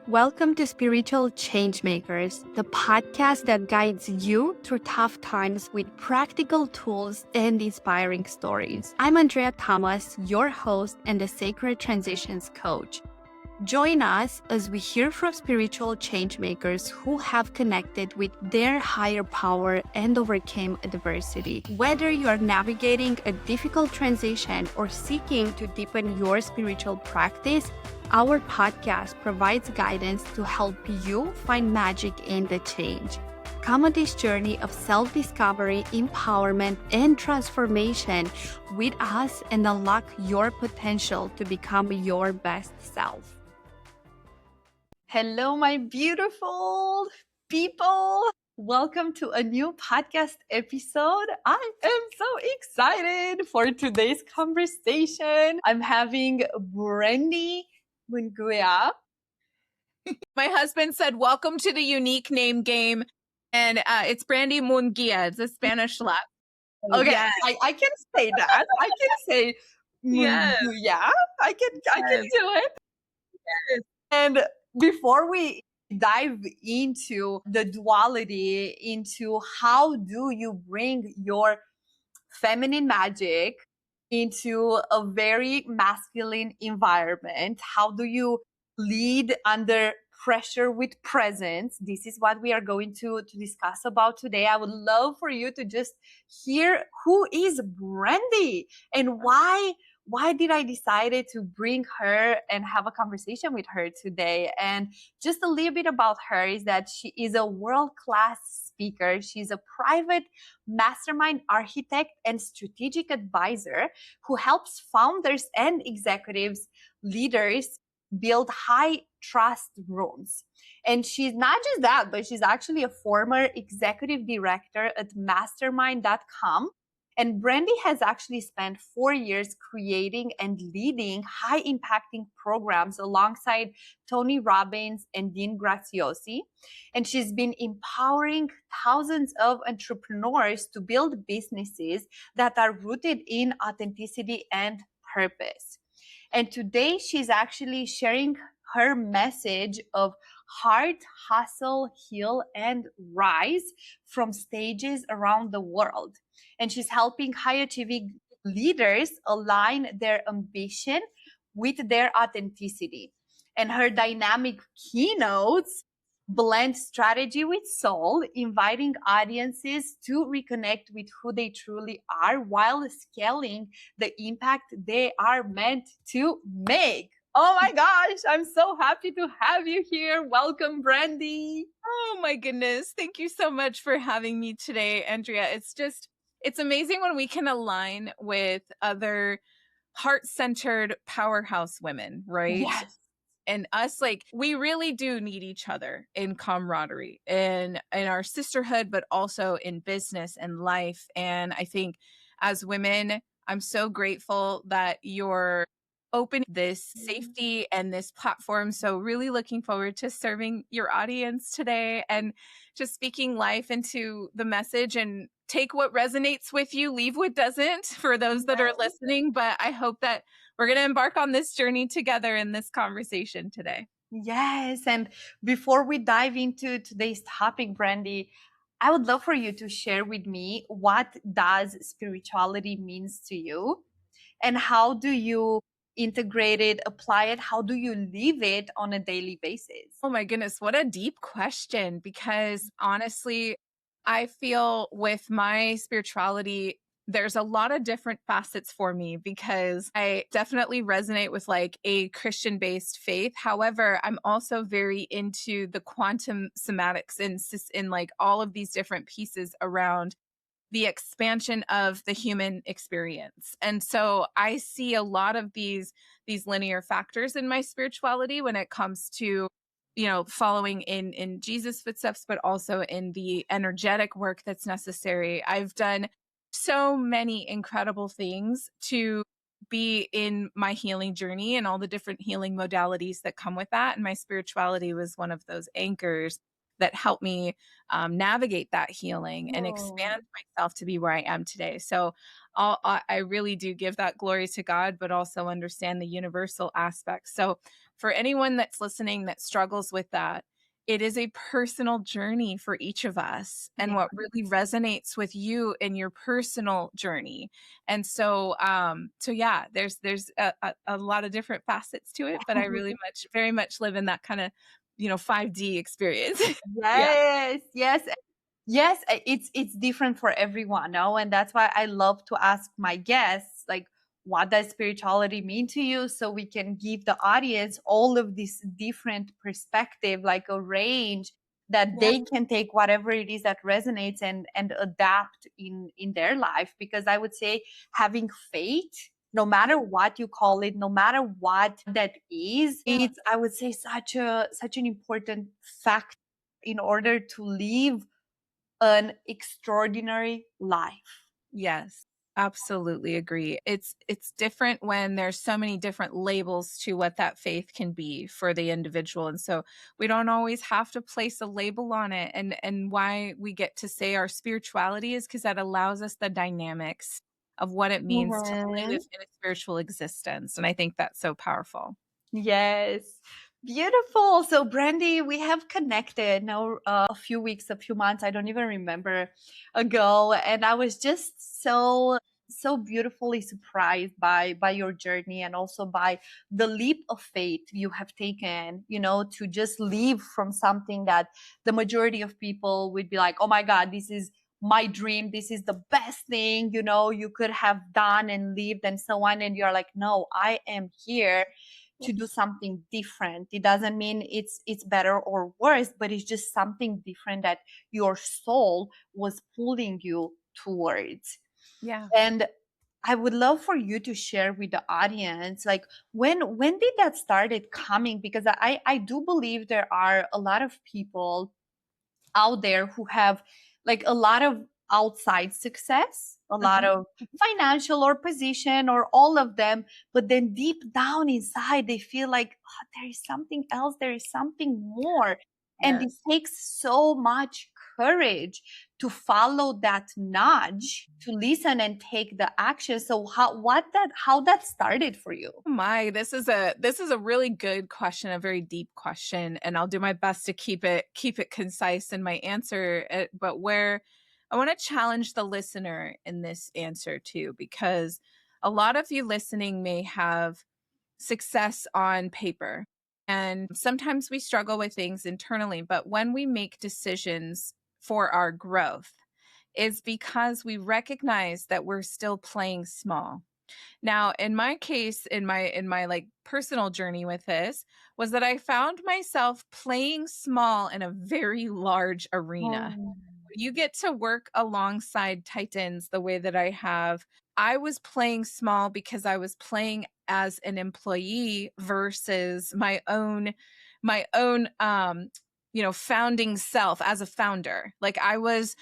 Welcome to Spiritual Changemakers, the podcast that guides you through tough times with practical tools and inspiring stories. I'm Andreea Tamas, your host and the Sacred Transitions Coach. Join us as we hear from spiritual changemakers who have connected with their higher power and overcame adversity. Whether you are navigating a difficult transition or seeking to deepen your spiritual practice, our podcast provides guidance to help you find magic in the change. Come on this journey of self-discovery, empowerment, and transformation with us and unlock your potential to become your best self. Hello, my beautiful people. Welcome to a new podcast episode. I am so excited for today's conversation. I'm having Brandi Munguia. My husband said, welcome to the unique name game. And it's Brandi Munguia. It's a Spanish slap. Okay, yes. I can say that. I can say yes. Munguia. I can do it. Yes. And before we dive into the duality, into how do you bring your feminine magic into a very masculine environment, how do you lead under pressure with presence, this is what we are going to discuss about today. I would love for you to just hear who is Brandi and why did I decided to bring her and have a conversation with her today. And just a little bit about her is that she is a world-class speaker. She's a private mastermind architect and strategic advisor who helps founders and executives, leaders build high trust rooms. And she's not just that, but she's actually a former executive director at mastermind.com. And Brandi has actually spent 4 years creating and leading high impacting programs alongside Tony Robbins and Dean Graziosi. And she's been empowering thousands of entrepreneurs to build businesses that are rooted in authenticity and purpose. And today she's actually sharing her message of heart, hustle, heal, and rise from stages around the world. And she's helping high achieving leaders align their ambition with their authenticity. And her dynamic keynotes blend strategy with soul, inviting audiences to reconnect with who they truly are while scaling the impact they are meant to make. Oh my gosh, I'm so happy to have you here. Welcome, Brandi. Oh my goodness. Thank you so much for having me today, Andreea. It's amazing when we can align with other heart-centered powerhouse women, right? Yes. And us, like, we really do need each other in camaraderie and in our sisterhood, but also in business and life. And I think as women, I'm so grateful that you're open this safety and this platform. So really looking forward to serving your audience today and just speaking life into the message, and take what resonates with you, leave what doesn't, for those that are listening. But I hope that we're going to embark on this journey together in this conversation today. Yes. And before we dive into today's topic, Brandi, I would love for you to share with me, what does spirituality means to you and how do you integrate it, apply it? How do you live it on a daily basis? Oh my goodness, what a deep question. Because honestly, I feel with my spirituality, there's a lot of different facets for me, because I definitely resonate with like a Christian-based faith. However, I'm also very into the quantum somatics and in like all of these different pieces around the expansion of the human experience. And so I see a lot of these linear factors in my spirituality when it comes to, following in Jesus' footsteps, but also in the energetic work that's necessary. I've done so many incredible things to be in my healing journey and all the different healing modalities that come with that. And my spirituality was one of those anchors. that helped me navigate that healing and Oh, expand myself to be where I am today. So I really do give that glory to God, but also understand the universal aspect. So for anyone that's listening that struggles with that, it is a personal journey for each of us and yeah. what really resonates with you in your personal journey. And so so yeah, there's a lot of different facets to it, but I really much very much live in that kind of, 5D experience. Yeah. Yes, yes. Yes, it's different for everyone, no? And that's why I love to ask my guests, like, what does spirituality mean to you? So we can give the audience all of this different perspective, like a range that Yeah. they can take whatever it is that resonates and adapt in their life. Because I would say having faith, no matter what you call it, no matter what that is, it's, I would say, such an important fact in order to live an extraordinary life. Yes, absolutely agree. It's different when there's so many different labels to what that faith can be for the individual. And so we don't always have to place a label on it. And why we get to say our spirituality is because that allows us the dynamics of what it means to live Mhm. in a spiritual existence. And I think that's so powerful. Yes. Beautiful. So, Brandy, we have connected now a few weeks, a few months, I don't even remember ago. And I was just so beautifully surprised by your journey and also by the leap of faith you have taken, to just leave from something that the majority of people would be like, oh my God, this is my dream. This is the best thing, you could have done and lived and so on. And you're like, no, I am here to do something different. It doesn't mean it's better or worse, but it's just something different that your soul was pulling you towards. Yeah. And I would love for you to share with the audience, like, when did that started coming? Because I do believe there are a lot of people out there who have like a lot of outside success, a lot Uh-huh. of financial or position or all of them, but then deep down inside they feel like, "Oh, there is something else, there is something more." And it Yes. takes so much courage to follow that nudge, to listen and take the action. So how that started for you? My, this is a really good question, a very deep question, and I'll do my best to keep it concise in my answer. But where I want to challenge the listener in this answer too, because a lot of you listening may have success on paper, and sometimes we struggle with things internally. But when we make decisions for our growth, is because we recognize that we're still playing small. Now, in my case, in my like personal journey with this was that I found myself playing small in a very large arena. Oh, You get to work alongside titans the way that I have. I was playing small because I was playing as an employee versus my own founding self as a founder. Like I was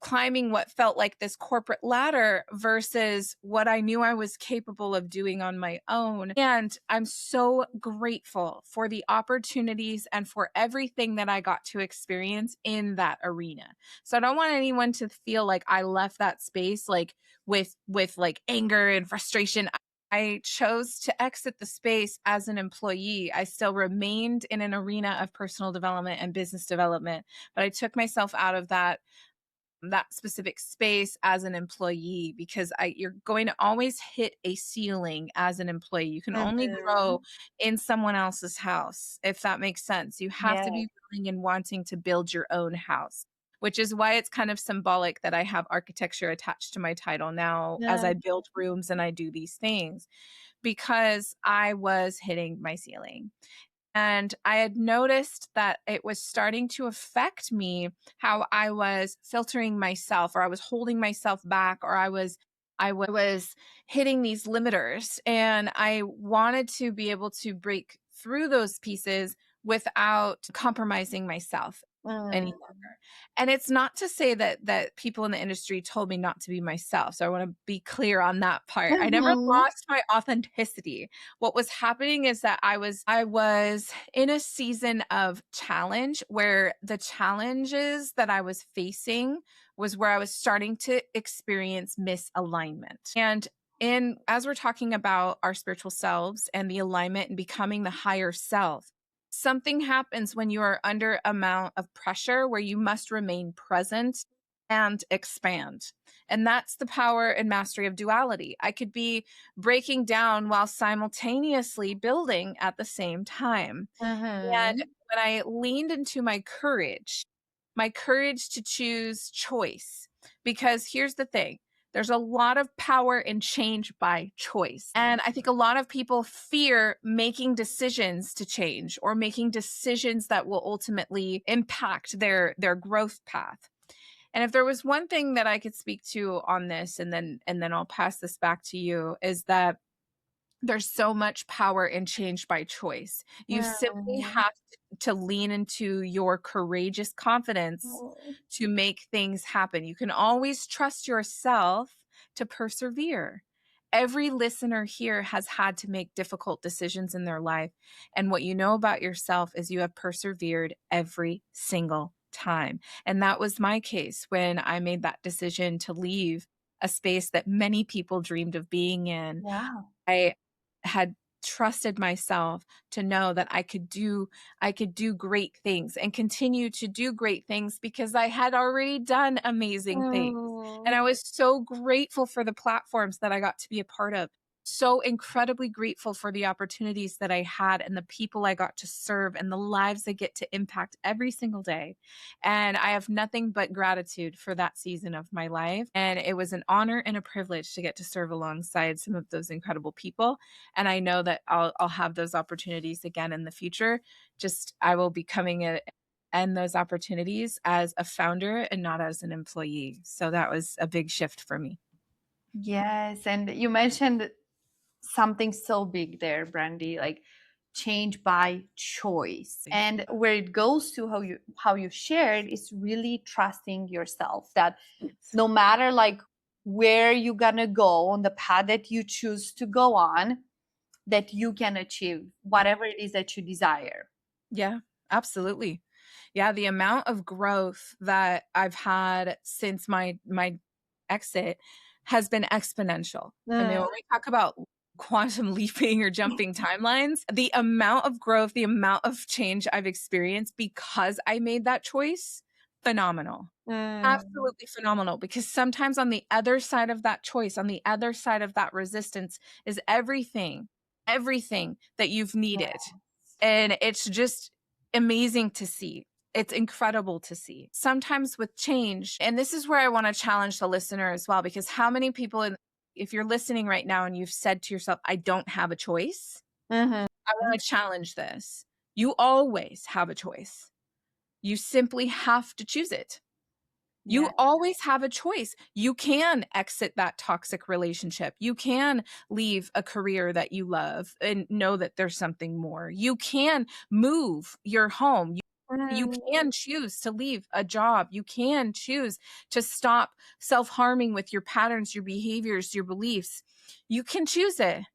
climbing what felt like this corporate ladder versus what I knew I was capable of doing on my own. And I'm so grateful for the opportunities and for everything that I got to experience in that arena. So I don't want anyone to feel like I left that space like with like anger and frustration. I chose to exit the space as an employee. I still remained in an arena of personal development and business development, but I took myself out of that specific space as an employee because you're going to always hit a ceiling as an employee. You can only mhm. grow in someone else's house, if that makes sense. You have to Yeah. be willing and wanting to build your own house, which is why it's kind of symbolic that I have architecture attached to my title now as Yeah. I build rooms and I do these things because I was hitting my ceiling. And I had noticed that it was starting to affect me how I was filtering myself, or I was holding myself back, or I was hitting these limiters. And I wanted to be able to break through those pieces without compromising myself. any Mm. longer. And it's not to say that people in the industry told me not to be myself. So I want to be clear on that part. I never Mhm. lost my authenticity. What was happening is that I was in a season of challenge where the challenges that I was facing was where I was starting to experience misalignment. And in as we're talking about our spiritual selves and the alignment and becoming the higher self, something happens when you are under amount of pressure where you must remain present and expand. And that's the power and mastery of duality. I could be breaking down while simultaneously building at the same time. And Mhm. when I leaned into my courage to choose choice, because here's the thing, there's a lot of power in change by choice. And I think a lot of people fear making decisions to change or making decisions that will ultimately impact their growth path. And if there was one thing that I could speak to on this, and then I'll pass this back to you, is that there's so much power in change by choice. You simply Mhm. have to lean into your courageous confidence Mm. to make things happen. You can always trust yourself to persevere. Every listener here has had to make difficult decisions in their life. And what you know about yourself is you have persevered every single time. And that was my case when I made that decision to leave a space that many people dreamed of being in. Yeah. I had trusted myself to know that I could do great things and continue to do great things because I had already done amazing things. And Mm. I was so grateful for the platforms that I got to be a part of. So incredibly grateful for the opportunities that I had and the people I got to serve and the lives I get to impact every single day. And I have nothing but gratitude for that season of my life. And it was an honor and a privilege to get to serve alongside some of those incredible people. And I know that I'll have those opportunities again in the future. Just I will be coming at and those opportunities as a founder and not as an employee. So that was a big shift for me. Yes, and you mentioned something so big there, Brandy, like change by choice. And where it goes to how you shared is really trusting yourself that no matter like where you're gonna go on the path that you choose to go on, that you can achieve whatever it is that you desire. Yeah, absolutely. Yeah, the amount of growth that I've had since my exit has been exponential. I mean, Mm. when we talk about quantum leaping or jumping timelines, the amount of growth, the amount of change I've experienced because I made that choice, phenomenal. Mm. Absolutely phenomenal, because sometimes on the other side of that choice, on the other side of that resistance is everything that you've needed. Yes. And it's just amazing to see. It's incredible to see. Sometimes with change, and this is where I want to challenge the listener as well, because how many people, if you're listening right now and you've said to yourself, I don't have a choice, Mhm. I want to challenge this. You always have a choice. You simply have to choose it. You Yeah. always have a choice. You can exit that toxic relationship. You can leave a career that you love and know that there's something more. You can move your home. You Mm. can choose to leave a job. You can choose to stop self harming with your patterns, your behaviors, your beliefs. You can choose it.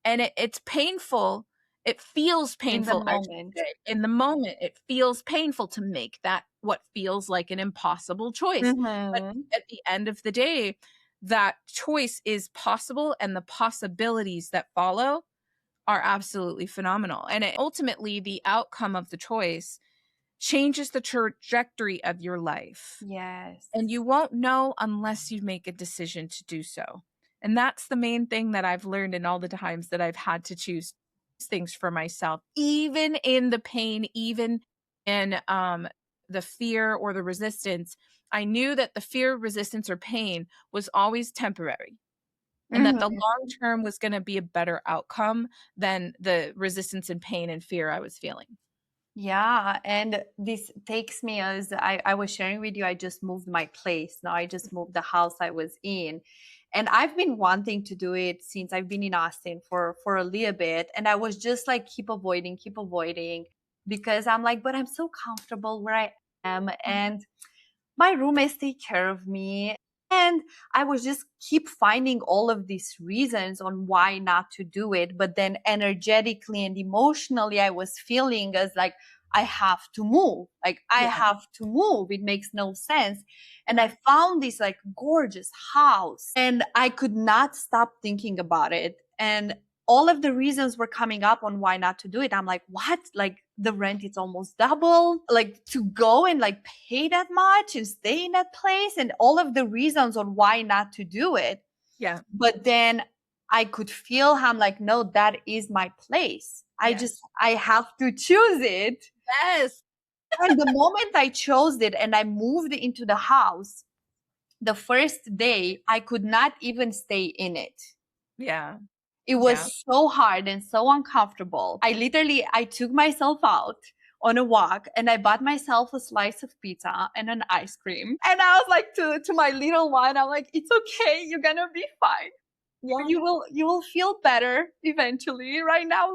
And it's painful. It feels In the painful, I should moment. say. In the moment, it feels painful to make that what feels like an impossible choice. But Mhm. at the end of the day, that choice is possible, and the possibilities that follow are absolutely phenomenal. And ultimately, the outcome of the choice changes the trajectory of your life. Yes. And you won't know unless you make a decision to do so. And that's the main thing that I've learned in all the times that I've had to choose things for myself, even in the pain, even in the fear or the resistance. I knew that the fear, resistance, or pain was always temporary, and that the Mhm. long term was going to be a better outcome than the resistance and pain and fear I was feeling. Yeah, and this takes me as I was sharing with you, I just moved my place. Now I just moved the house I was in. And I've been wanting to do it since I've been in Austin for a little bit. And I was just like keep avoiding because I'm like, but I'm so comfortable where I And my roommates take care of me. And I was just keep finding all of these reasons on why not to do it. But then energetically and emotionally, I was feeling as like, I have to move. Like, I have to move. It makes no sense. And I found this like gorgeous house and I could not stop thinking about it. And all of the reasons were coming up on why not to do it. I'm like, what? Like the rent is almost double. Like to go and like pay that much and stay in that place and all of the reasons on why not to do it. Yeah. But then I could feel how I'm like, no, that is my place. I have to choose it. Yes. And the moment I chose it and I moved into the house, the first day I could not even stay in it. Yeah. It was so hard and so uncomfortable. I took myself out on a walk and I bought myself a slice of pizza and an ice cream. And I was like to my little one, I'm like, it's okay, you're gonna be fine. Yeah. You will feel better eventually. Right now,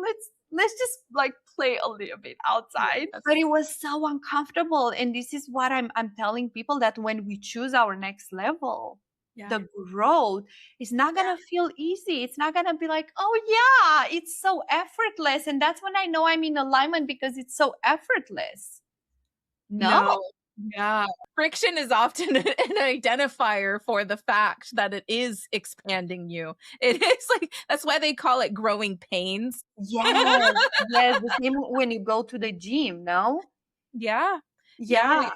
let's just like play a little bit outside. Yes. But it was so uncomfortable. And this is what I'm telling people, that when we choose our next level, the growth is not gonna feel easy. It's not gonna be like, oh yeah, it's so effortless. And that's when I know I'm in alignment, because it's so effortless. No. Yeah. Friction is often an identifier for the fact that it is expanding you. It is like, that's why they call it growing pains. Yes. Yes. The same when you go to the gym, no? Yeah. Yeah.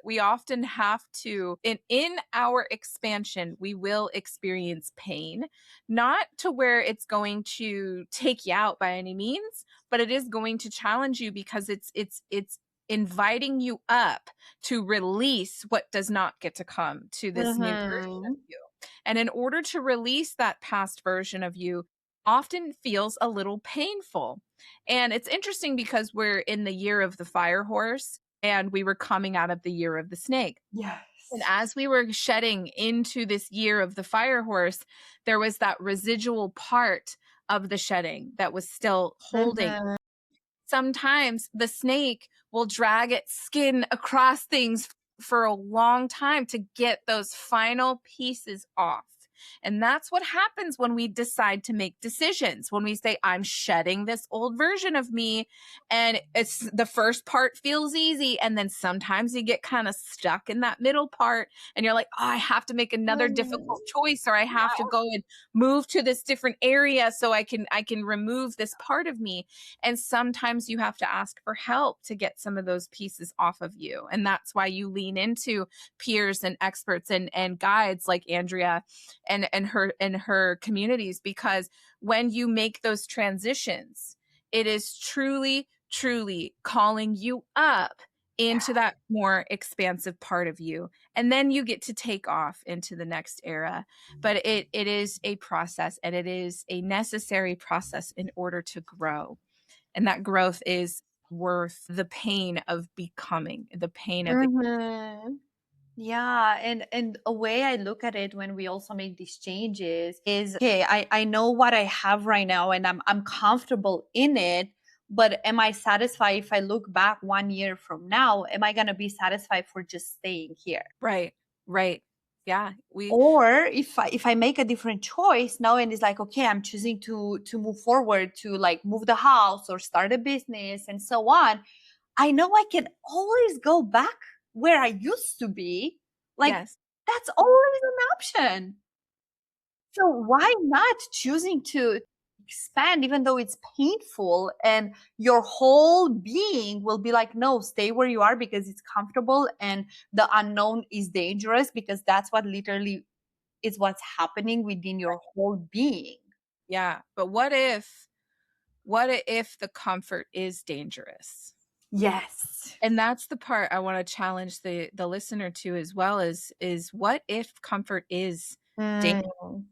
We often have to, in our expansion, we will experience pain, not to where it's going to take you out by any means, but it is going to challenge you because it's inviting you up to release what does not get to come to this new version of you. And in order to release that past version of you, often feels a little painful. And it's interesting because we're in the year of the fire horse and we were coming out of the year of the snake. Yes. And as we were shedding into this year of the fire horse, there was that residual part of the shedding that was still holding. Sometimes the snake will drag its skin across things for a long time to get those final pieces off. And that's what happens when we decide to make decisions. When we say, I'm shedding this old version of me, and it's the first part feels easy. And then sometimes you get kind of stuck in that middle part and you're like, oh, I have to make another difficult choice, or I have to go and move to this different area so I can remove this part of me. And sometimes you have to ask for help to get some of those pieces off of you. And that's why you lean into peers and experts and guides like Andreea and her communities, because when you make those transitions, it is truly calling you up into that more expansive part of you, and then you get to take off into the next era. But it is a process, and it is a necessary process in order to grow, and that growth is worth the pain of becoming, the pain of Yeah, and a way I look at it when we also make these changes is, okay, I know what I have right now and I'm comfortable in it, but am I satisfied if I look back 1 year from now? Am I gonna be satisfied for just staying here? right. Yeah, Or if I make a different choice now and it's like, okay, I'm choosing to move forward, to like move the house or start a business and so on, I know I can always go back where I used to be. Like, yes. that's always an option. So why not choosing to expand, even though it's painful, and your whole being will be like, no, stay where you are because it's comfortable and the unknown is dangerous, because that's what literally is what's happening within your whole being. Yeah, but what if the comfort is dangerous? Yes. And that's the part I want to challenge the listener to as well, is what if comfort is dangerous? Mm.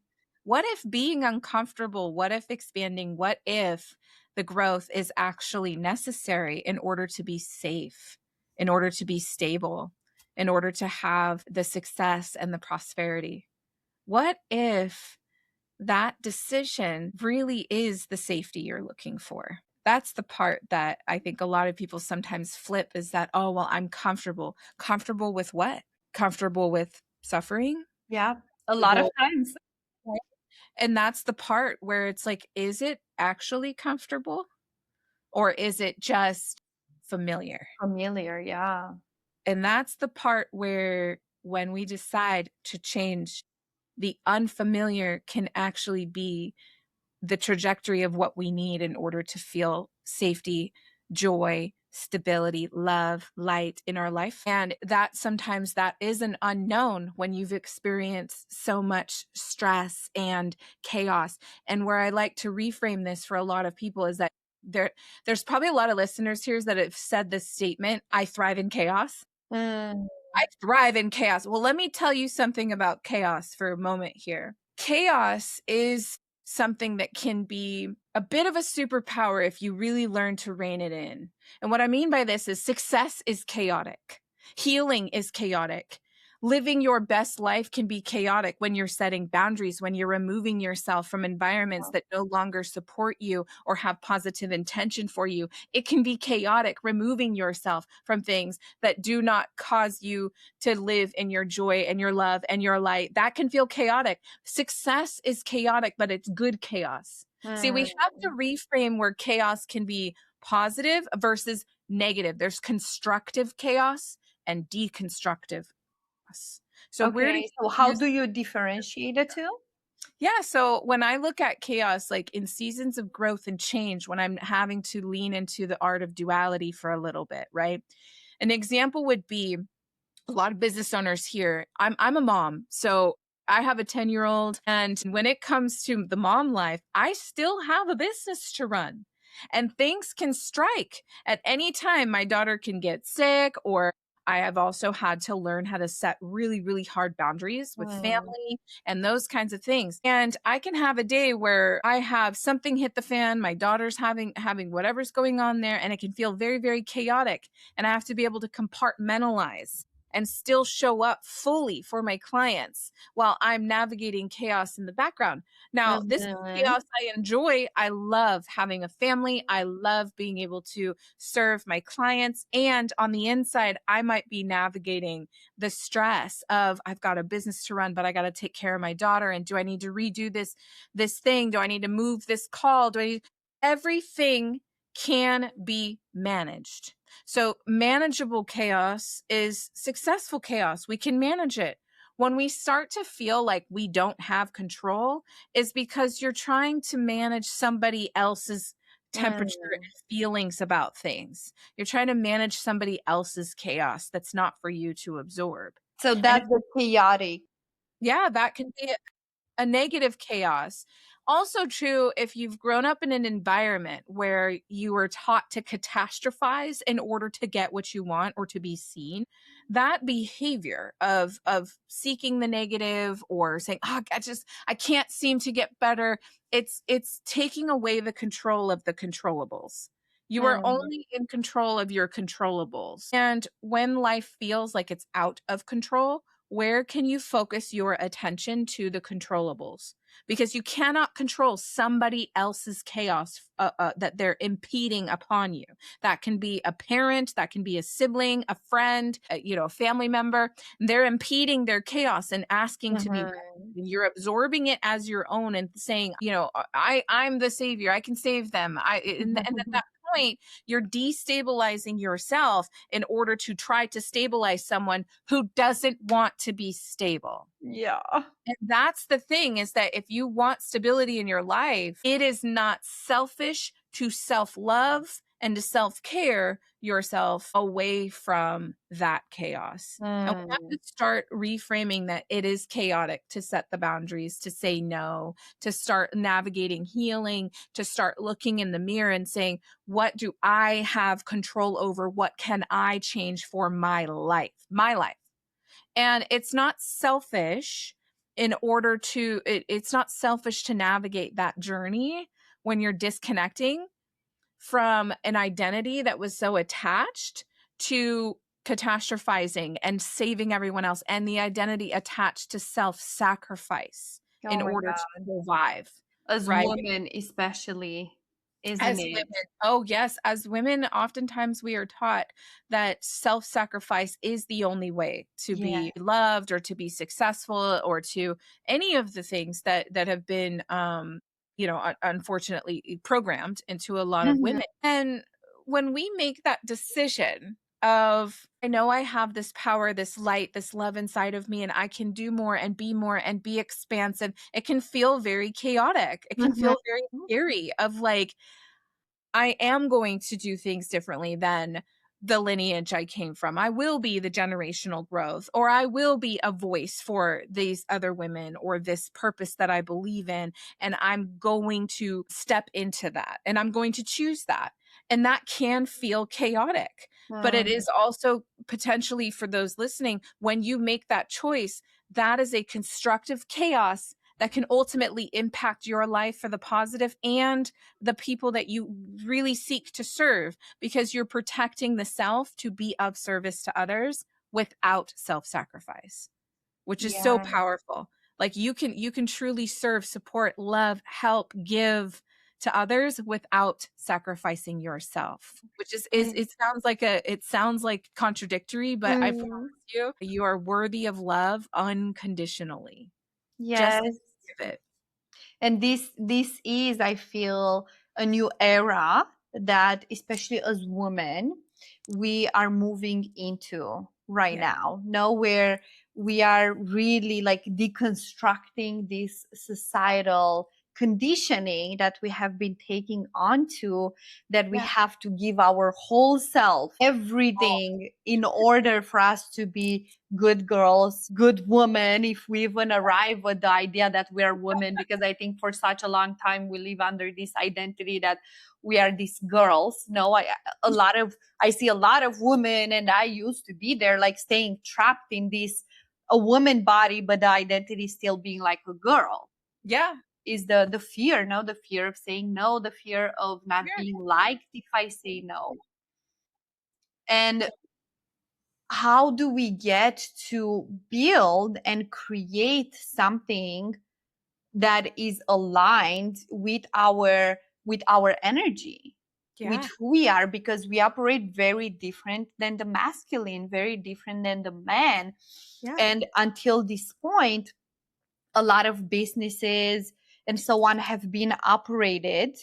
What if being uncomfortable, what if expanding, what if the growth is actually necessary in order to be safe, in order to be stable, in order to have the success and the prosperity? What if that decision really is the safety you're looking for? That's the part that I think a lot of people sometimes flip, is that, oh, well, I'm comfortable. Comfortable with what? Comfortable with suffering? Yeah, a lot of Comfortable, times. right? And that's the part where it's like, is it actually comfortable, or is it just familiar? Familiar, yeah. And that's the part where when we decide to change, the unfamiliar can actually be the trajectory of what we need in order to feel safety, joy, stability, love, light in our life. And that sometimes that is an unknown when you've experienced so much stress and chaos. And where I like to reframe this for a lot of people is that there's probably a lot of listeners here that have said this statement, I thrive in chaos. Mm, I thrive in chaos. Well, let me tell you something about chaos for a moment here. Chaos is something that can be a bit of a superpower if you really learn to rein it in. And what I mean by this is success is chaotic, healing is chaotic. Living your best life can be chaotic when you're setting boundaries, when you're removing yourself from environments that no longer support you or have positive intention for you. It can be chaotic removing yourself from things that do not cause you to live in your joy and your love and your light. That can feel chaotic. Success is chaotic, but it's good chaos. See, we have to mm, reframe where chaos can be positive versus negative. There's constructive chaos and deconstructive chaos. So where do okay, so you how use? do you differentiate the two? Yeah, so when I look at chaos, like in seasons of growth and change, when I'm having to lean into the art of duality for a little bit, right? An example would be a lot of business owners here. I'm a mom, so I have a 10-year-old, and when it comes to the mom life, I still have a business to run. And things can strike at any time. My daughter can get sick, or I have also had to learn how to set really, really hard boundaries with Mm, family and those kinds of things. And I can have a day where I have something hit the fan, my daughter's having whatever's going on there, and it can feel very, very chaotic. And I have to be able to compartmentalize and still show up fully for my clients while I'm navigating chaos in the background. Now, this is mhm, chaos I enjoy. I love having a family. I love being able to serve my clients. And on the inside, I might be navigating the stress of I've got a business to run, but I got to take care of my daughter. And do I need to redo this thing? Do I need to move this call? Everything can be managed. So, manageable chaos is successful chaos. We can manage it. When we start to feel like we don't have control, is because you're trying to manage somebody else's temperature mm. and feelings about things. You're trying to manage somebody else's chaos that's not for you to absorb. So And that's the chaotic. yeah, that can be a negative chaos. Also true if you've grown up in an environment where you were taught to catastrophize in order to get what you want or to be seen. That behavior of seeking the negative or saying, "Oh, I can't seem to get better." It's taking away the control of the controllables. You are Mm, only in control of your controllables. And when life feels like it's out of control, where can you focus your attention to the controllables? Because you cannot control somebody else's chaos that they're impeding upon you. That can be a parent, that can be a sibling, a friend, a family member. They're impeding their chaos and asking to be met. mhm, You're absorbing it as your own and saying, I'm the savior. I can save them. And at that point, you're destabilizing yourself in order to try to stabilize someone who doesn't want to be stable. yeah. And that's the thing, is that if you want stability in your life, it is not selfish to self love and to self care yourself away from that chaos. And we have Mm, to start reframing that it is chaotic to set the boundaries, to say no, to start navigating healing, to start looking in the mirror and saying, what do I have control over? What can I change for my life? My life. And it's not selfish to navigate that journey when you're disconnecting from an identity that was so attached to catastrophizing and saving everyone else, and the identity attached to self-sacrifice oh in my order to god. survive, As right? women especially. isn't As it? women, oh yes, as women, oftentimes we are taught that self-sacrifice is the only way to Yeah. be loved or to be successful or to any of the things that have been, unfortunately programmed into a lot of Mhm. women. And when we make that decision of, I know I have this power, this light, this love inside of me, and I can do more and be expansive, it can feel very chaotic. It can Mhm. feel very scary of like, I am going to do things differently than the lineage I came from. I will be the generational growth, or I will be a voice for these other women or this purpose that I believe in. And I'm going to step into that and I'm going to choose that. And that can feel chaotic, but it Mm. is also potentially for those listening, when you make that choice, that is a constructive chaos that can ultimately impact your life for the positive and the people that you really seek to serve, because you're protecting the self to be of service to others without self-sacrifice, which is so Yeah. powerful. Like you can truly serve, support, love, help, give to others without sacrificing yourself, which is And it sounds like contradictory, but I promise mm, you are worthy of love unconditionally. Just yes. give it. And this is, I feel, a new era that, especially as women, we are moving into right Yeah. now. Now where we are really like deconstructing this societal conditioning that we have been taking onto, that we Yeah. have to give our whole self, Oh, everything, in order for us to be good girls, good women, if we even arrive at the idea that we are women, because I think for such a long time we live under this identity that we are these girls. No, I see a lot of women, and I used to be there, like staying trapped in this a woman body, but the identity still being like a girl. yeah. Is the fear, no, the fear of saying no, the fear of not Sure. being liked if I say no. And how do we get to build and create something that is aligned with our energy, with Yeah. who we are, because we operate very different than the masculine, very different than the man. Yeah. And until this point, a lot of businesses and so on have been operated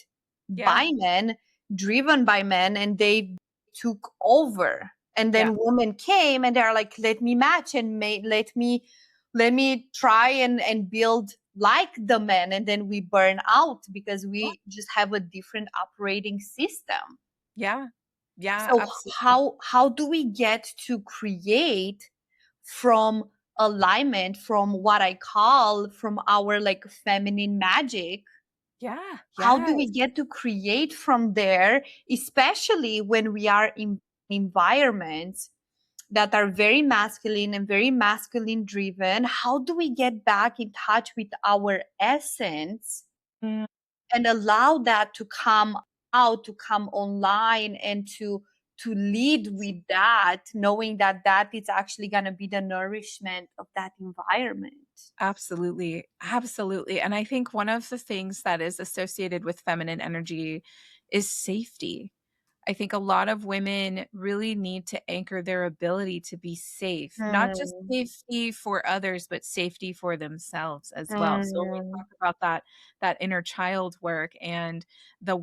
Yeah. by men, driven by men, and they took over. And Yeah. then women came and they're like, let me match and let me try and build like the men. And then we burn out because we just have a different operating system. Yeah. Yeah, So absolutely. how do we get to create from alignment, from what I call from our like feminine magic? Yeah. How do we Yes. get to create from there, especially when we are in environments that are very masculine and very masculine driven? How do we get back in touch with our essence Mm, and allow that to come out, to come online, and to lead with that, knowing that that is actually going to be the nourishment of that environment? absolutely. Absolutely. And I think one of the things that is associated with feminine energy is safety. I think a lot of women really need to anchor their ability to be safe, not just Mm, safety for others, but safety for themselves as well. So when we mm, talk about that inner child work and the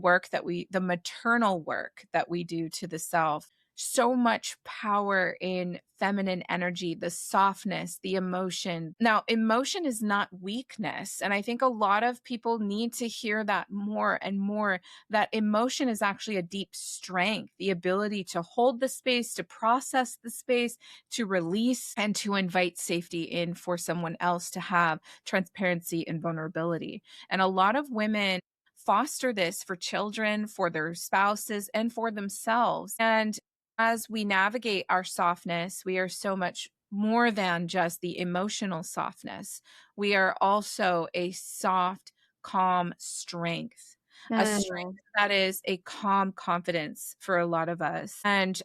maternal work that we do to the self, so much power in feminine energy, the softness, the emotion. Now, emotion is not weakness. And I think a lot of people need to hear that more and more, that emotion is actually a deep strength, the ability to hold the space, to process the space, to release, and to invite safety in for someone else to have transparency and vulnerability. And a lot of women foster this for children, for their spouses, and for themselves. And as we navigate our softness, we are so much more than just the emotional softness. We are also a soft, calm strength, a strength mm. that is a calm confidence for a lot of us. And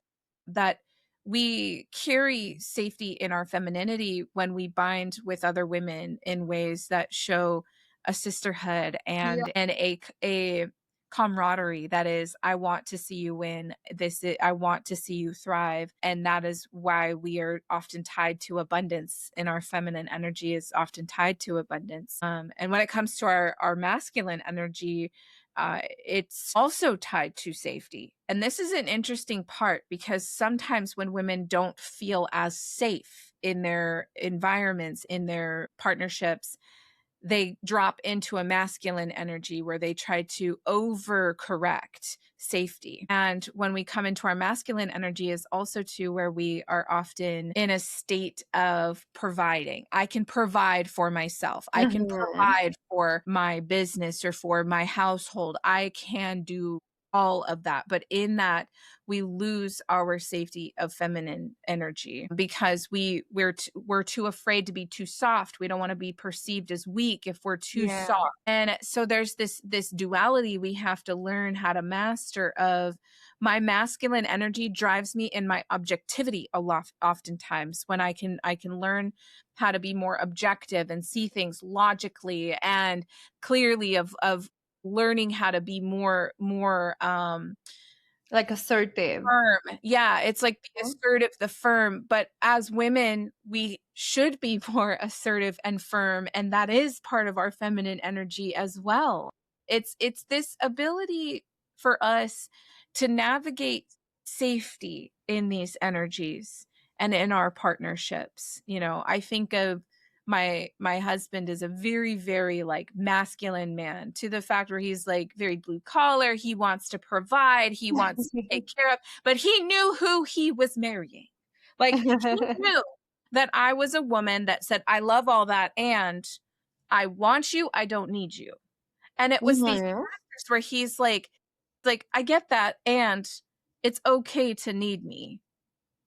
that we carry safety in our femininity when we bind with other women in ways that show a sisterhood Yeah. and a camaraderie that is, I want to see you win. I want to see you thrive. And that is why we are often tied to abundance, and our feminine energy is often tied to abundance. And when it comes to our masculine energy, it's also tied to safety. And this is an interesting part, because sometimes when women don't feel as safe in their environments, in their partnerships, they drop into a masculine energy where they try to overcorrect safety. And when we come into our masculine energy is also too where we are often in a state of providing. I can provide for myself. I can Mhm. provide for my business or for my household. I can do all of that. But in that, we lose our safety of feminine energy because we're too afraid to be too soft. We don't want to be perceived as weak if we're too Yeah. soft. And so there's this duality we have to learn how to master of my masculine energy drives me in my objectivity a lot oftentimes when I can learn how to be more objective and see things logically and clearly of learning how to be more Like assertive. firm. Yeah, it's like the Mhm. assertive, the firm, but as women, we should be more assertive and firm, and that is part of our feminine energy as well. It's this ability for us to navigate safety in these energies and in our partnerships. You know, I think of my husband is a very very like masculine man, to the fact where he's like very blue collar, he wants to provide, he wants to take care of, but he knew who he was marrying. Like he knew that I was a woman that said I love all that, and I want you, I don't need you. And it was these Mhm. factors where he's like I get that, and it's okay to need me.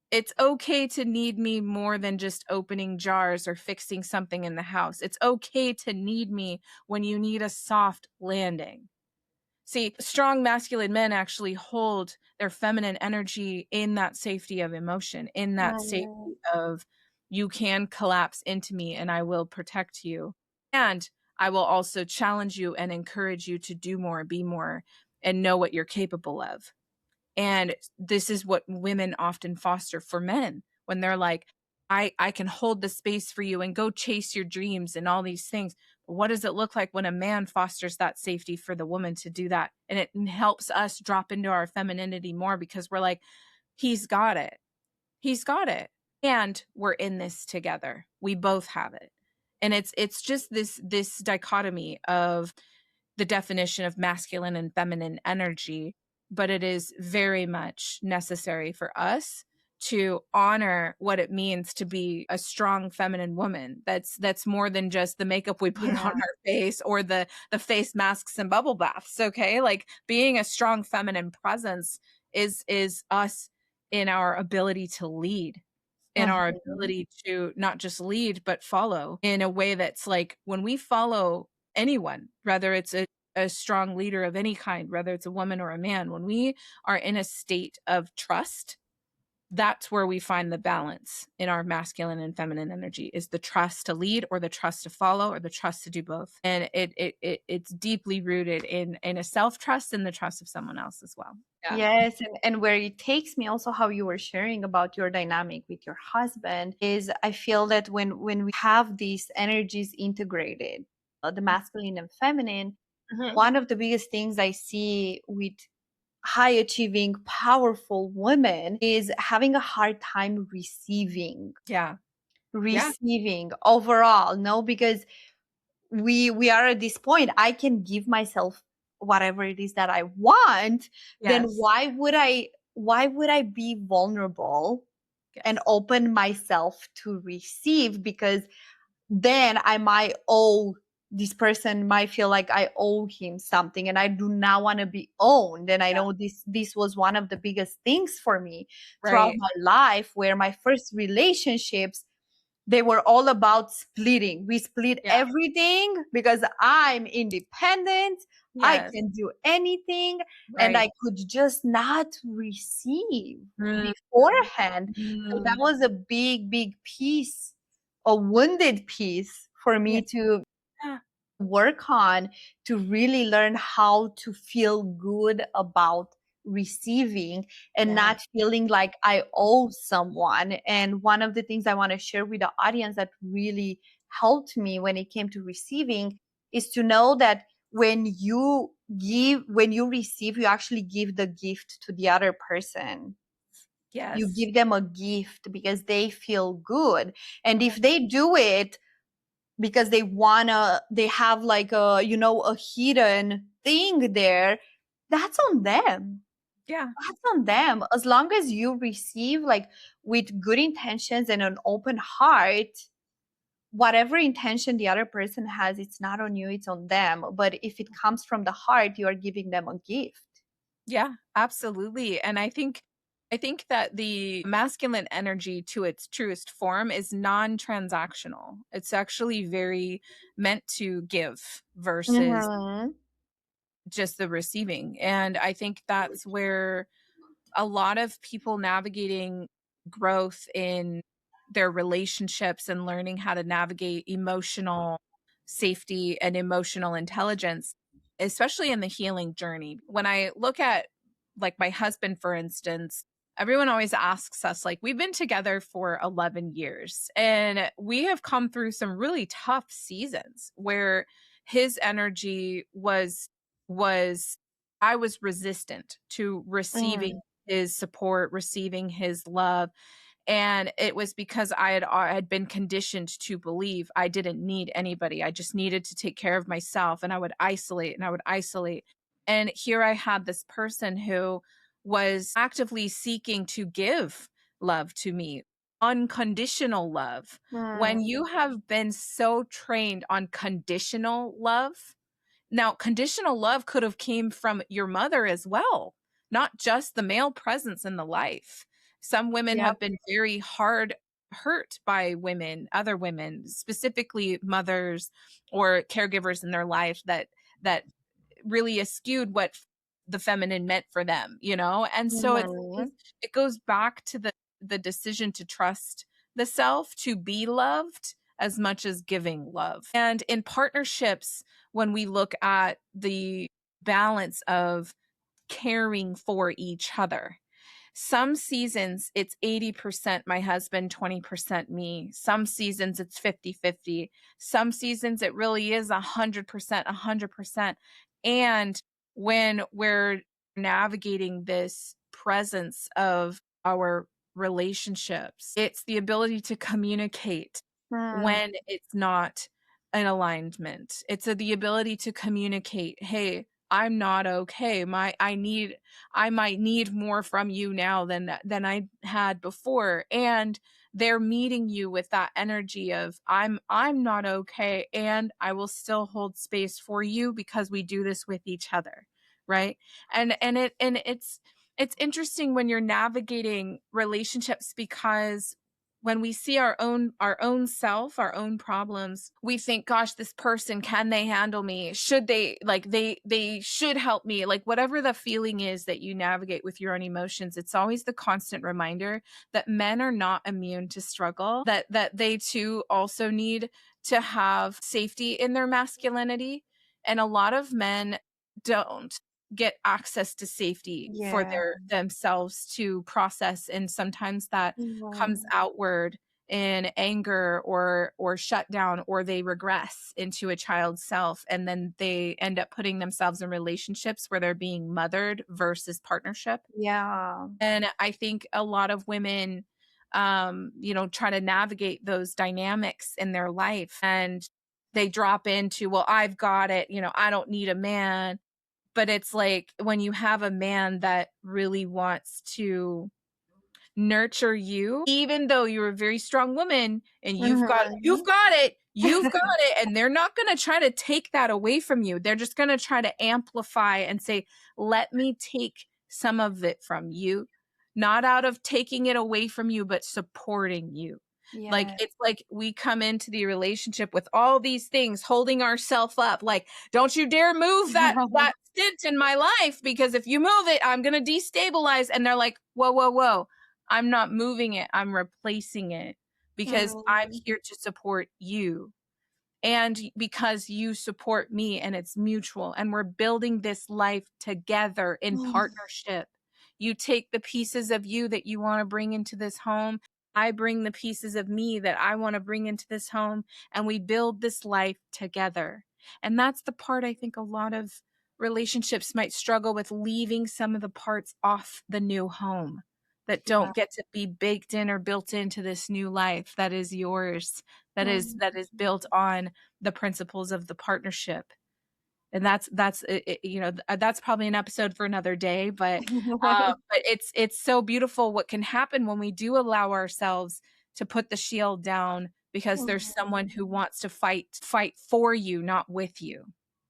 It's okay to need me more than just opening jars or fixing something in the house. It's okay to need me when you need a soft landing. See, strong masculine men actually hold their feminine energy in that safety of emotion, in that Yeah. safety of you can collapse into me and I will protect you. And I will also challenge you and encourage you to do more, be more, and know what you're capable of. And this is what women often foster for men when they're like, I can hold the space for you and go chase your dreams and all these things. But what does it look like when a man fosters that safety for the woman to do that? And it helps us drop into our femininity more because we're like, he's got it. He's got it. And we're in this together. We both have it. And it's just this dichotomy of the definition of masculine and feminine energy, but it is very much necessary for us to honor what it means to be a strong feminine woman. That's more than just the makeup we put on Yeah. our face or the face masks and bubble baths, okay? Like being a strong feminine presence is us in our ability to lead, in our Mhm. ability to not just lead but follow in a way that's like when we follow anyone, whether it's a strong leader of any kind, whether it's a woman or a man, when we are in a state of trust, that's where we find the balance in our masculine and feminine energy, is the trust to lead or the trust to follow or the trust to do both. And it's deeply rooted in a self-trust and the trust of someone else as well. Yeah. Yes, and where it takes me also how you were sharing about your dynamic with your husband is I feel that when we have these energies integrated, the masculine and feminine, Mhm. one of the biggest things I see with high achieving, powerful women is having a hard time Yeah. Yeah. receiving overall, no, because we are at this point. I can give myself whatever it is that I want, then Yes. why would I be vulnerable and Yes. open myself to receive? Because then I might owe this person, might feel like I owe him something, and I do not want to be owned. And I Yeah. know this was one of the biggest things for me throughout Right. my life, where my first relationships, they were all about splitting. We split Yeah. everything because I'm independent. I Yes. can do anything. And Right. I could just not receive Mm. beforehand. And that Mm. was a big, big piece, a wounded piece for Yeah. me to Yeah. work on to really learn how to feel good about receiving and not feeling like I owe someone. And one of the things I want to share with the audience that really helped me when it came to receiving is to know that when you receive, you actually give the gift to the other person. You Yes. give them a gift because they feel good. And if they do it because they have like a, a hidden thing there, that's on them. Yeah. That's on them. As long as you receive like with good intentions and an open heart, whatever intention the other person has, it's not on you, it's on them. But if it comes from the heart, you are giving them a gift. Yeah, absolutely. And I think that the masculine energy to its truest form is non-transactional. It's actually very meant to give versus Mm-hmm. just the receiving. And I think that's where a lot of people navigating growth in their relationships and learning how to navigate emotional safety and emotional intelligence, especially in the healing journey. When I look at like my husband, for instance, everyone always asks us, like, we've been together for 11 years and we have come through some really tough seasons where his energy was I was resistant to receiving Mm, his support, receiving his love. And it was because I had been conditioned to believe I didn't need anybody. I just needed to take care of myself, and I would isolate and I would isolate. And here I had this person who was actively seeking to give love to me, unconditional love. When mm, you have been so trained on conditional love, now, conditional love could have came from your mother as well, not just the male presence in the life. Some women yep. have been very hard hurt by women, other women, specifically mothers or caregivers in their life that really eschewed what the feminine meant for them, you know? And so Mhm. it goes back to the decision to trust the self, to be loved as much as giving love. And in partnerships, when we look at the balance of caring for each other, some seasons it's 80% my husband, 20% me. Some seasons it's 50-50. Some seasons it really is 100%, 100%. And when we're navigating this presence of our relationships, it's the ability to communicate Mm, when it's not an alignment. It's the ability to communicate, hey, I'm not okay. I might need more from you now than I had before. And they're meeting you with that energy of I'm not okay and I will still hold space for you because we do this with each other, right? And it's interesting when you're navigating relationships because when we see our own self, our own problems, we think, gosh, this person, can they handle me? Should they, like, they should help me? Like, whatever the feeling is that you navigate with your own emotions, it's always the constant reminder that men are not immune to struggle, that they too also need to have safety in their masculinity. And a lot of men don't get access to safety for yeah. their themselves to process, and sometimes that comes Mhm. outward in anger or shutdown, or they regress into a child's self, and then they end up putting themselves in relationships where they're being mothered versus partnership. Yeah. And I think a lot of women try to navigate those dynamics in their life, and they drop into, well, I've got it, I don't need a man. But it's like when you have a man that really wants to nurture you, even though you're a very strong woman and you've Mhm. got it, you've got it, and they're not going to try to take that away from you. They're just going to try to amplify and say, let me take some of it from you, not out of taking it away from you, but supporting you. Like, Yeah. it's like we come into the relationship with all these things holding ourselves up, like, don't you dare move that stint in my life, because if you move it, I'm going to destabilize. And they're like, whoa, whoa, whoa, I'm not moving it, I'm replacing it because I'm Mm, here to support you. and because you support me and it's mutual and we're building this life together in partnership. You take the pieces of you that you want to bring into this home. I bring the pieces of me that I want to bring into this home, and we build this life together. And that's the part I think a lot of relationships might struggle with, leaving some of the parts off the new home that Yeah. don't get to be baked in or built into this new life that is yours, that is built on the principles of the partnership. And that's that's probably an episode for another day, but it's so beautiful what can happen when we do allow ourselves to put the shield down, because there's someone who wants to fight for you, not with you.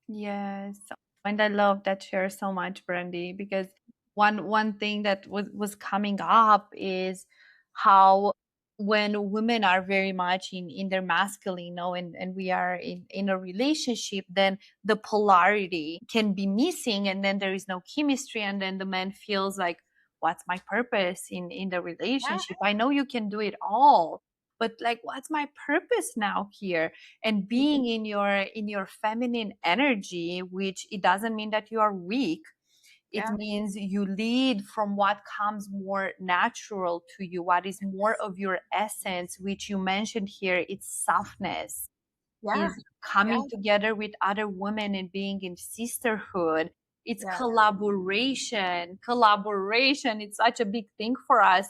Yes. And I love that share so much, Brandy, because one thing that was coming up is how when women are very much in their masculine, and we are in a relationship, then the polarity can be missing, and then there is no chemistry, and then the man feels like, what's my purpose in the Yeah, relationship? I know you can do it all, but like, what's my purpose now here? And being in your feminine energy, which it doesn't mean that you are weak, it yeah, means you lead from what comes more natural to you, what is more of your essence, which you mentioned here. It's softness, yeah, is yeah, coming together with other women and being in sisterhood. It's yeah, collaboration. Collaboration, it's such a big thing for us.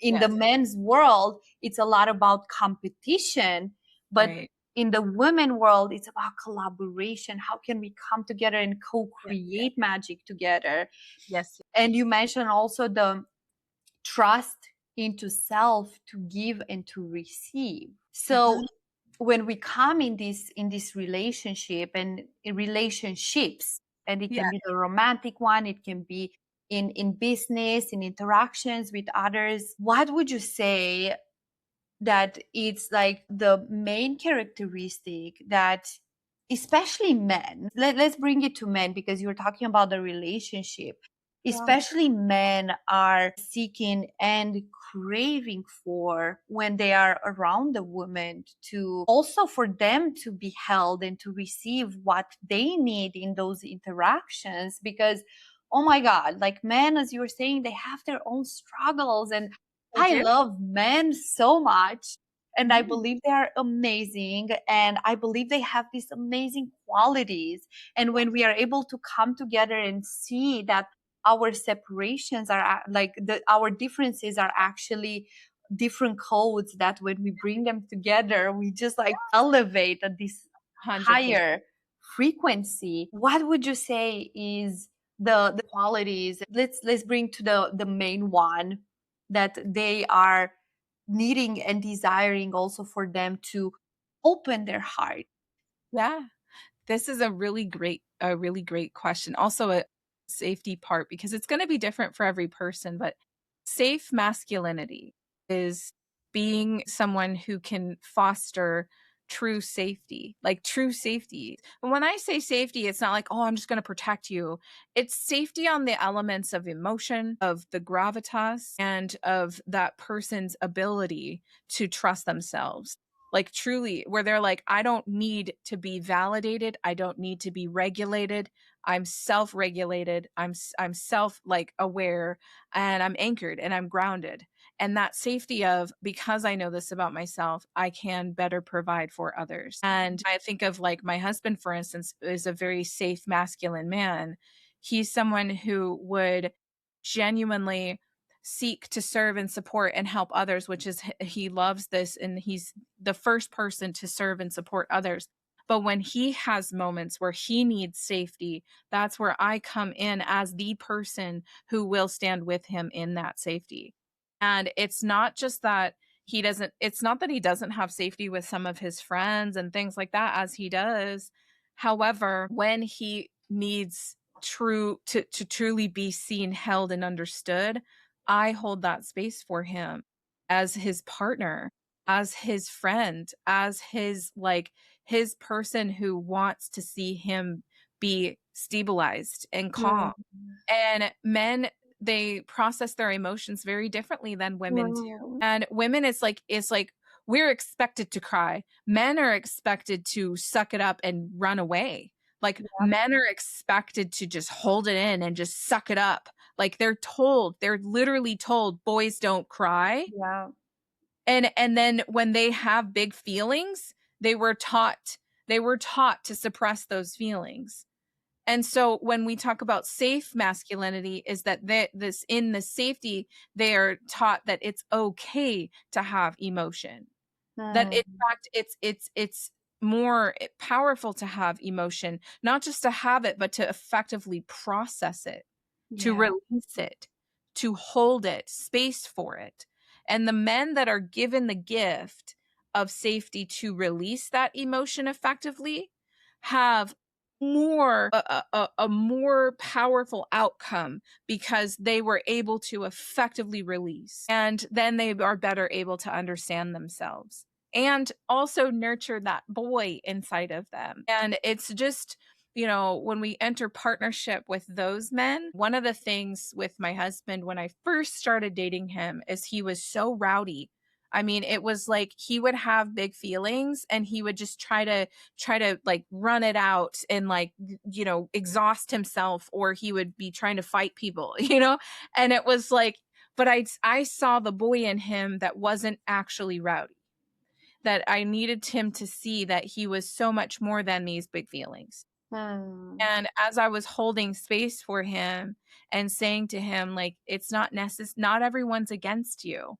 In the yes, men's world, it's a lot about competition, but right, in the women world, it's about collaboration. How can we come together and yes, co-create magic together? yes, And you mentioned also the trust into self to give and to receive. So mhm, when we come in this relationship and in relationships, and it yeah, can be the romantic one, it can be in business, in interactions with others, what would you say that it's like the main characteristic that especially men, let's bring it to men because you're talking about the relationship, yeah, especially men are seeking and craving for when they are around a woman, to also for them to be held and to receive what they need in those interactions. Because oh my god, like men, as you were saying, they have their own struggles, and they I do. love men so much, and I Mhm, believe they are amazing, and I believe they have these amazing qualities. And when we are able to come together and see that our separations are like our differences are actually different codes, that when we bring them together, we just like elevate at this 100%. higher frequency. What would you say is the qualities? Let's bring to the main one that they are needing and desiring also for them to open their heart. Yeah. This is a really great question. Also a safety part, because it's going to be different for every person, but safe masculinity is being someone who can foster true safety, like true safety. And when I say safety, it's not like, oh, I'm just going to protect you. It's safety on the elements of emotion, of the gravitas, and of that person's ability to trust themselves, like truly, where they're like, I don't need to be validated, I don't need to be regulated, I'm self-regulated, I'm self like aware, and I'm anchored and I'm grounded. And that safety of, because I know this about myself, I can better provide for others. And I think of like my husband, for instance, is a very safe masculine man. He's someone who would genuinely seek to serve and support and help others, which is, he loves this, and he's the first person to serve and support others. But when he has moments where he needs safety, that's where I come in as the person who will stand with him in that safety. And it's not just that it's not that he doesn't have safety with some of his friends and things like that, as he does. However, when he needs to truly be seen, held, and understood, I hold that space for him as his partner, as his friend, as his person who wants to see him be stabilized and calm. Mm, And men, they process their emotions very differently than women do. mm, And women, it's like we're expected to cry. Men are expected to suck it up and run away. Like men are expected to just hold it in and just suck it up. Like they're literally told, boys don't cry. Yeah. And then when they have big feelings, they were taught to suppress those feelings. And so when we talk about safe masculinity, is that in the safety, they are taught that it's okay to have emotion. That in fact it's more powerful to have emotion, not just to have it, but to effectively process it, to release it, to hold it, space for it. And the men that are given the gift of safety to release that emotion effectively have a more powerful outcome, because they were able to effectively release, and then they are better able to understand themselves and also nurture that boy inside of them. And it's just, when we enter partnership with those men, one of the things with my husband when I first started dating him is he was so rowdy. I mean, it was like he would have big feelings and he would just try to like run it out and like, exhaust himself, or he would be trying to fight people, and it was like, but I saw the boy in him that wasn't actually rowdy, that I needed him to see that he was so much more than these big feelings. And as I was holding space for him and saying to him, like, it's not not everyone's against you.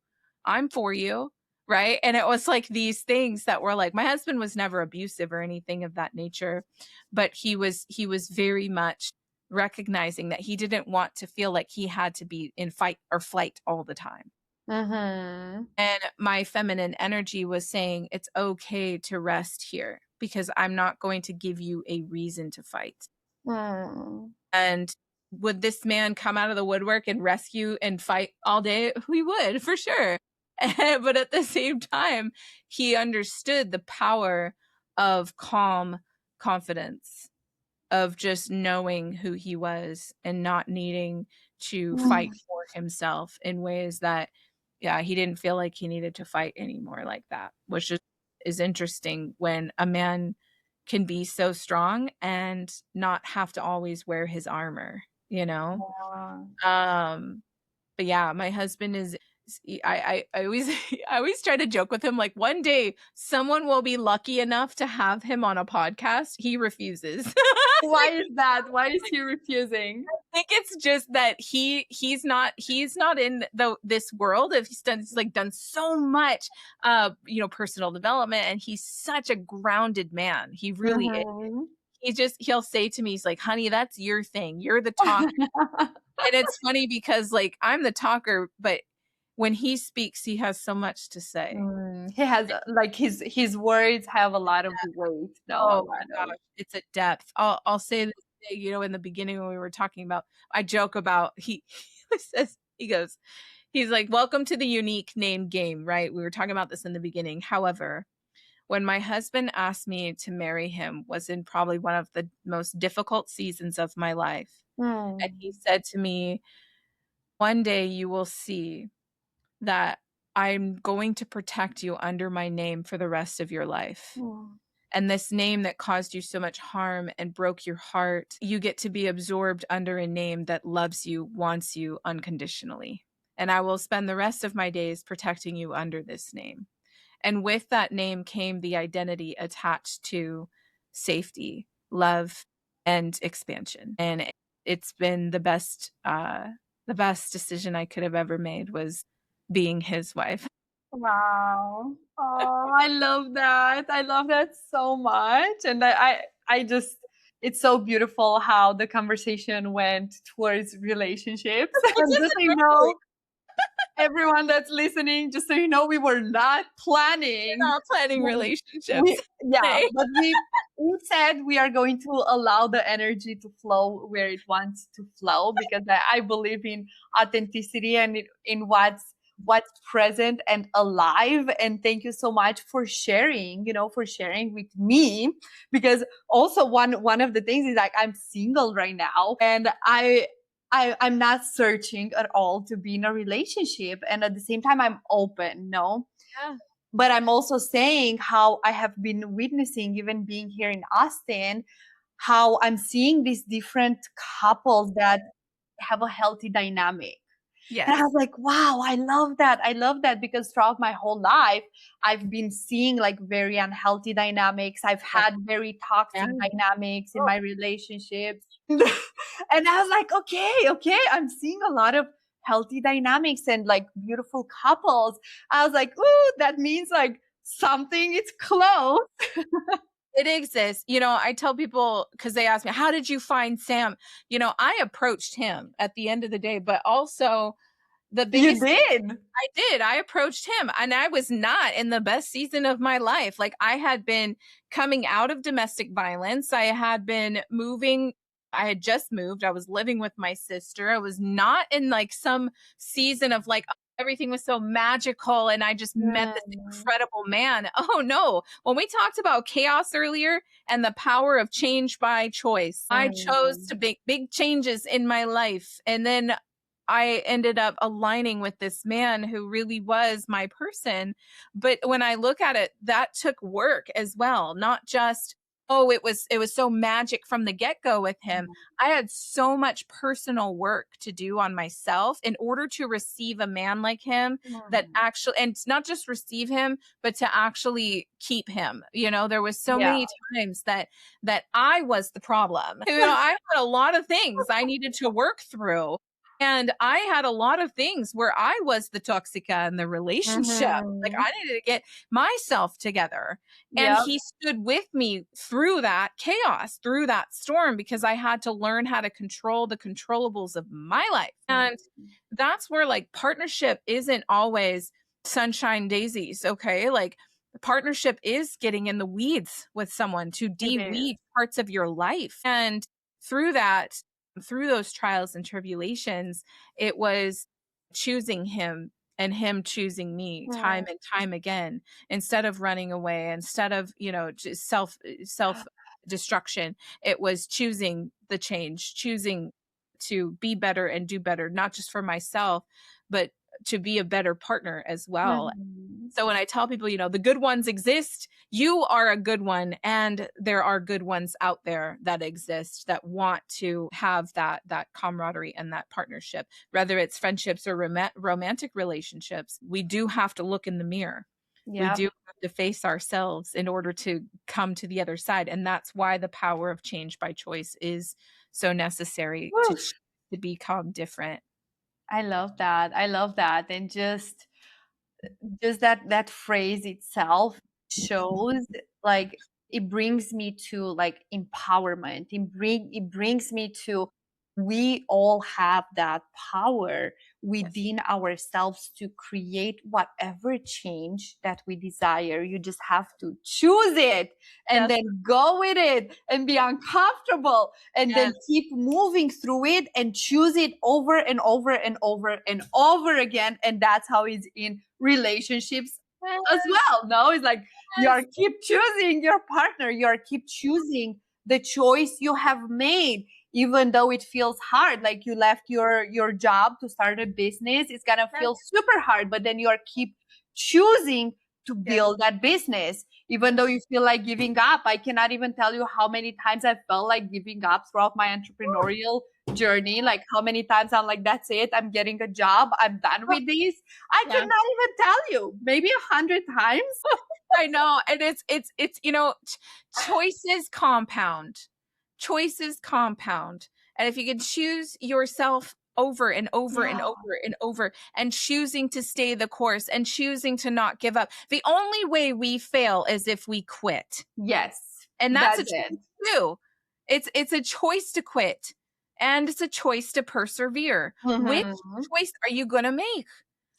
I'm for you. Right. And it was like these things that were like, my husband was never abusive or anything of that nature, but he was very much recognizing that he didn't want to feel like he had to be in fight or flight all the time. And my feminine energy was saying, it's okay to rest here, because I'm not going to give you a reason to fight. And would this man come out of the woodwork and rescue and fight all day? We would, for sure. But at the same time, he understood the power of calm confidence, of just knowing who he was and not needing to fight for himself in ways that, he didn't feel like he needed to fight anymore like that, which just is interesting when a man can be so strong and not have to always wear his armor, but yeah, my husband is, I always I always try to joke with him, like, one day someone will be lucky enough to have him on a podcast. He refuses. Why is that? Why is he refusing? I think it's just that he's not in this world. If he's done so much personal development, and he's such a grounded man. He really is. He'll say to me, he's like, honey, that's your thing. You're the talker. And it's funny because like I'm the talker, but when he speaks, he has so much to say. He has like his words have a lot of weight. Oh my gosh, it's a depth. I'll say this, in the beginning when we were talking about, I joke about he says, he's like, welcome to the unique name game, right? We were talking about this in the beginning. However, when my husband asked me to marry him was in probably one of the most difficult seasons of my life. And he said to me, one day you will see that I'm going to protect you under my name for the rest of your life. And this name that caused you so much harm and broke your heart, you get to be absorbed under a name that loves you, wants you unconditionally. And I will spend the rest of my days protecting you under this name. And with that name came the identity attached to safety, love, and expansion. And it's been the best decision I could have ever made, was being his wife. Wow. Oh, I love that. I love that so much. And I just, it's so beautiful how the conversation went towards relationships. And just so you know, everyone that's listening, just so you know, we were not planning. We're not planning relationships. But we said we are going to allow the energy to flow where it wants to flow, because I believe in authenticity and in what's present and alive. And thank you so much for sharing, for sharing with me, because also one of the things is like, I'm single right now, and I'm not searching at all to be in a relationship, and at the same time I'm open. Yeah. But I'm also saying how I have been witnessing, even being here in Austin, how I'm seeing these different couples that have a healthy dynamic. And I Yes. was like, wow, I love that. I love that because throughout my whole life, I've been seeing like very unhealthy dynamics. I've Yes. had very toxic Yeah. dynamics in Oh, my relationships. And I was like, okay, I'm seeing a lot of healthy dynamics and like beautiful couples. I was like, ooh, that means like something is close. it exists. I tell people, because they ask me, how did you find Sam? I approached him at the end of the day, but also the You biggest thing did. I did, I approached him, and I was not in the best season of my life. Like, I had been coming out of domestic violence. I had been moving. I had just moved. I was living with my sister. I was not in like some season of like everything was so magical and I just met this Mm, incredible man. Oh no. When we talked about chaos earlier and the power of change by choice, I chose mm, to make big changes in my life. And then I ended up aligning with this man who really was my person. But when I look at it, that took work as well, not just, oh, it was so magic from the get-go with him. I had so much personal work to do on myself in order to receive a man like him that mm. actually, and not just receive him, but to actually keep him. There was so Yeah. many times that I was the problem. I had a lot of things I needed to work through. And I had a lot of things where I was the toxica in the relationship. Like, Mhm. I needed to get myself together. And Yep. he stood with me through that chaos, through that storm, because I had to learn how to control the controllables of my life. And that's where like partnership isn't always sunshine daisies. Okay. Like, partnership is getting in the weeds with someone to It is. de-weed parts of your life. And through that, through those trials and tribulations, it was choosing him and him choosing me time Mm. and time again, instead of running away, instead of, just self destruction. It was choosing the change, choosing to be better and do better, not just for myself, but to be a better partner as well. Mhm. So when I tell people, the good ones exist, you are a good one, and there are good ones out there that exist that want to have that camaraderie and that partnership, whether it's friendships or romantic relationships. We do have to look in the mirror. We Yep. do have to face ourselves in order to come to the other side, and that's why the power of change by choice is so necessary to Woof. to become different. I love that. I love that. And just that phrase itself shows like it brings me to like empowerment. It brings me to we all have that power Yes. within ourselves to create whatever change that we desire. You just have to choose it and Yes. then go with it and be uncomfortable and then Yes. keep moving through it and choose it over and over and over and over again. And that's how it's in relationships as Yes. well. No, it's like you are Yes. keep choosing your partner, you are keep choosing the choice you have made, even though it feels hard. Like you left your job to start a business, it's gonna Yes. feel super hard, but then you are keep choosing to Yes. build that business even though you feel like giving up. I cannot even tell you how many times I felt like giving up throughout my entrepreneurial journey. Like how many times I'm like, that's it, I'm getting a job, I'm done with this. I Yeah. cannot even tell you, maybe 100 times. I know. And it's choices compound. Choices compound. And if you can choose yourself over and over and Yeah. over and over, and choosing to stay the course and choosing to not give up. The only way we fail is if we quit. Yes, And that's a that's choice it. too. It's a choice to quit, and it's a choice to persevere. Which Mhm. choice are you going to make?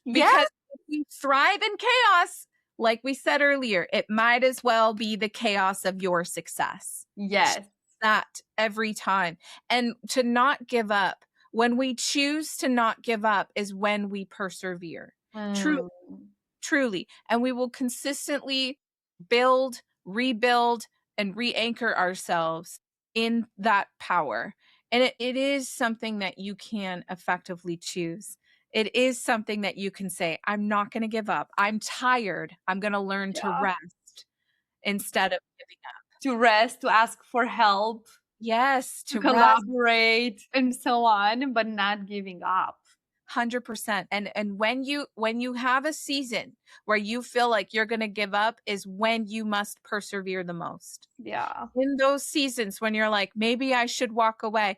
Yeah. Because if we thrive in chaos, like we said earlier, it might as well be the chaos of your success. Choose Yes. that every time. And to not give up. When we choose to not give up is when we persevere. Truly, Mm. truly. And we will consistently build, rebuild, and re anchor ourselves in that power. And it is something that you can effectively choose. it is something that you can say, I'm not going to give up. I'm tired. I'm going to learn to Yeah. rest instead of giving up. To rest, to ask for help, Yes, to to rest. collaborate, and so on, but not giving up. 100%. And when you have a season where you feel like you're going to give up is when you must persevere the most. Yeah. In those seasons when you're like, maybe I should walk away,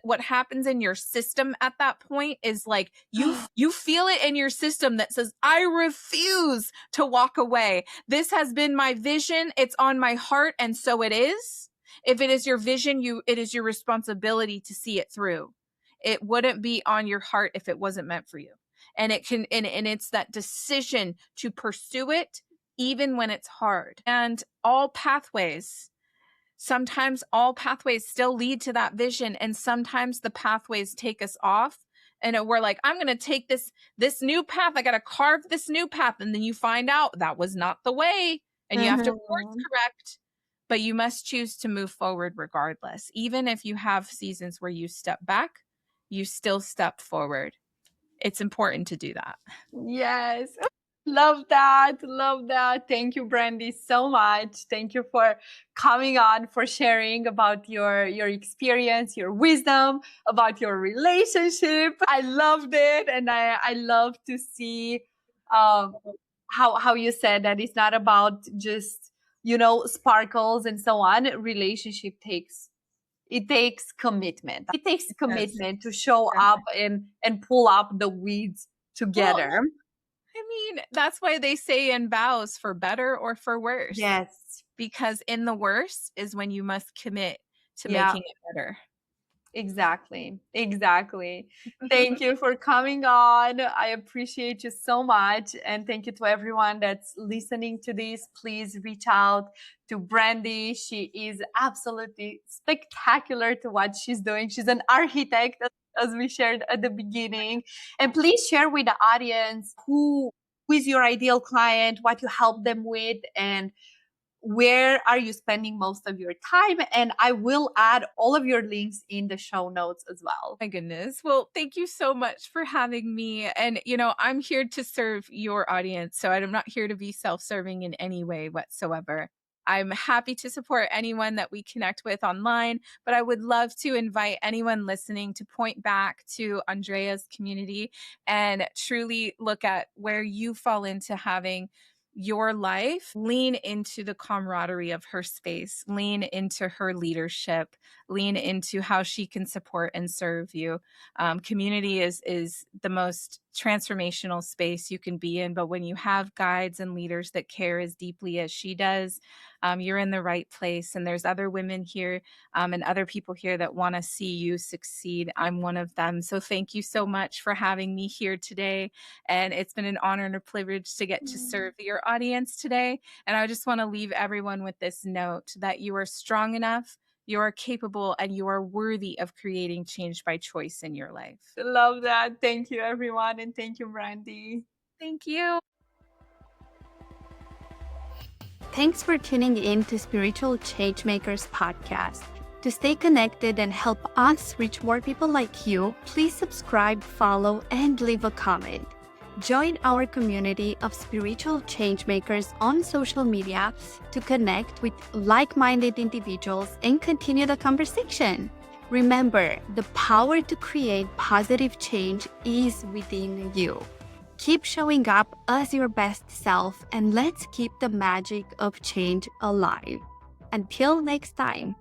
what happens in your system at that point is like you feel it in your system that says, I refuse to walk away. This has been my vision. It's on my heart. And so it is. If it is your vision, it is your responsibility to see it through. It wouldn't be on your heart if it wasn't meant for you. And it's that decision to pursue it even when it's hard. And sometimes all pathways still lead to that vision. And sometimes the pathways take us off and we're like, I'm going to take this new path. I got to carve this new path. And then you find out that was not the way and you have to course correct, but you must choose to move forward regardless. Even if you have seasons where you step back, you still step forward. It's important to do that. Yes. Love that. Love that. Thank you, Brandi, so much. Thank you for coming on, for sharing about your experience, your wisdom, about your relationship. I loved it. And I love to see how you said that it's not about just, sparkles and so on. Relationship takes commitment. It takes commitment to show up and pull up the weeds together. Well, I mean, that's why they say in vows, for better or for worse. Yes. Because in the worst is when you must commit to making it better. Exactly. Thank you for coming on. I appreciate you so much. And thank you to everyone that's listening to this. Please reach out to Brandi. She is absolutely spectacular to what she's doing. She's an architect, as we shared at the beginning. And please share with the audience who is your ideal client, what you help them with, and where are you spending most of your time? And I will add all of your links in the show notes as well. My goodness. Well, thank you so much for having me. And, I'm here to serve your audience. So I'm not here to be self-serving in any way whatsoever. I'm happy to support anyone that we connect with online, but I would love to invite anyone listening to point back to Andrea's community and truly look at where you fall into having your life, lean into the camaraderie of her space, lean into her leadership, lean into how she can support and serve you. Community is the most transformational space you can be in, but when you have guides and leaders that care as deeply as she does, you're in the right place. And there's other women here and other people here that want to see you succeed. I'm one of them. So thank you so much for having me here today. And it's been an honor and a privilege to get to serve your audience today. And I just want to leave everyone with this note that you are strong enough, you are capable, and you are worthy of creating change by choice in your life. Love that. Thank you, everyone. And thank you, Brandi. Thank you. Thanks for tuning in to Spiritual Changemakers podcast. To stay connected and help us reach more people like you, please subscribe, follow, and leave a comment. Join our community of spiritual changemakers on social media to connect with like-minded individuals and continue the conversation. Remember, the power to create positive change is within you. Keep showing up as your best self, and let's keep the magic of change alive. Until next time.